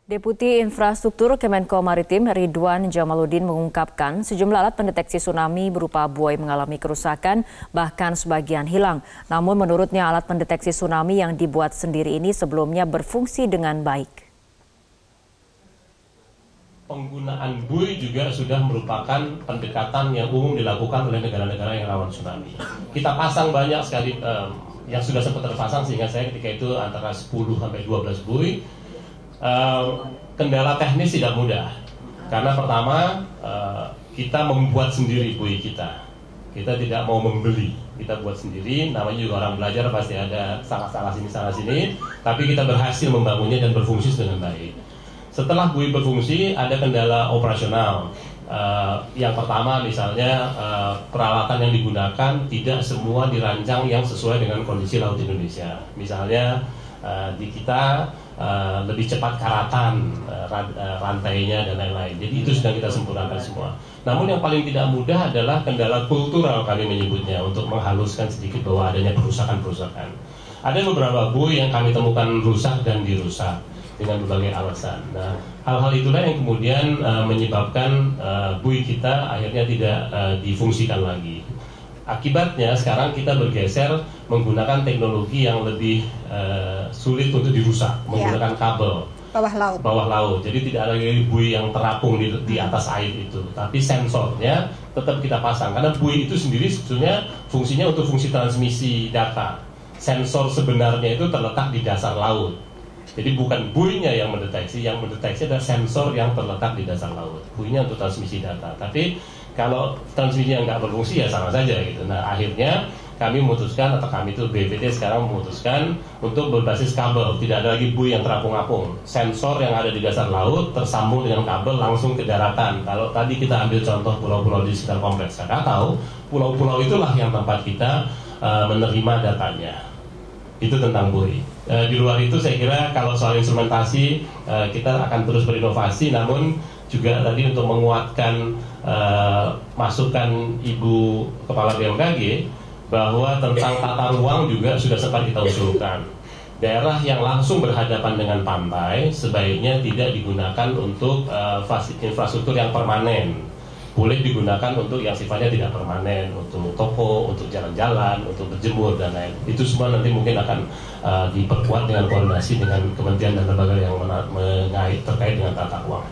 Deputi Infrastruktur Kemenko Maritim Ridwan Jamaludin mengungkapkan sejumlah alat pendeteksi tsunami berupa buoy mengalami kerusakan, bahkan sebagian hilang. Namun menurutnya alat pendeteksi tsunami yang dibuat sendiri ini sebelumnya berfungsi dengan baik. Penggunaan buoy juga sudah merupakan pendekatan yang umum dilakukan oleh negara-negara yang rawan tsunami. Kita pasang banyak sekali yang sudah sempat terpasang, sehingga saya ketika itu antara 10 sampai 12 buoy. Kendala teknis tidak mudah, karena pertama kita membuat sendiri buoy kita tidak mau membeli, kita buat sendiri. Namanya juga orang belajar, pasti ada salah sini, tapi kita berhasil membangunnya dan berfungsi dengan baik. Setelah buoy berfungsi, ada kendala operasional. Yang pertama misalnya peralatan yang digunakan tidak semua dirancang yang sesuai dengan kondisi laut Indonesia. Misalnya di kita lebih cepat karatan rantainya dan lain-lain. Jadi itu sedang kita sempurnakan semua. Namun yang paling tidak mudah adalah kendala kultural, kami menyebutnya, untuk menghaluskan sedikit bahwa adanya perusakan-perusakan. Ada beberapa buoy yang kami temukan rusak dan dirusak dengan berbagai alasan. Nah, hal-hal itulah yang kemudian menyebabkan buoy kita akhirnya tidak difungsikan lagi. Akibatnya sekarang kita bergeser menggunakan teknologi yang lebih sulit untuk dirusak, menggunakan kabel bawah laut. Jadi tidak ada lagi buoy yang terapung di atas air itu, tapi sensornya tetap kita pasang, karena buoy itu sendiri sebetulnya fungsinya untuk fungsi transmisi data. Sensor sebenarnya itu terletak di dasar laut. Jadi bukan buoy-nya yang mendeteksi adalah sensor yang terletak di dasar laut. Buoy-nya untuk transmisi data, tapi kalau transmisinya nggak berfungsi ya sama saja gitu. Nah, akhirnya kami memutuskan, atau kami itu BPT sekarang memutuskan untuk berbasis kabel. Tidak ada lagi buoy yang terapung-apung. Sensor yang ada di dasar laut tersambung dengan kabel langsung ke daratan. Kalau tadi kita ambil contoh pulau-pulau di sekitar kompleks Krakatau, pulau-pulau itulah yang tempat kita menerima datanya. Itu tentang buoy. Di luar itu saya kira kalau soal instrumentasi kita akan terus berinovasi, namun juga tadi untuk menguatkan masukan Ibu Kepala BMKG bahwa tentang tata ruang juga sudah sempat kita usulkan. Daerah yang langsung berhadapan dengan pantai sebaiknya tidak digunakan untuk infrastruktur yang permanen. Boleh digunakan untuk yang sifatnya tidak permanen, untuk toko, untuk jalan-jalan, untuk berjemur dan lain. Itu semua nanti mungkin akan diperkuat dengan koordinasi dengan kementerian dan lembaga yang terkait dengan tata ruang.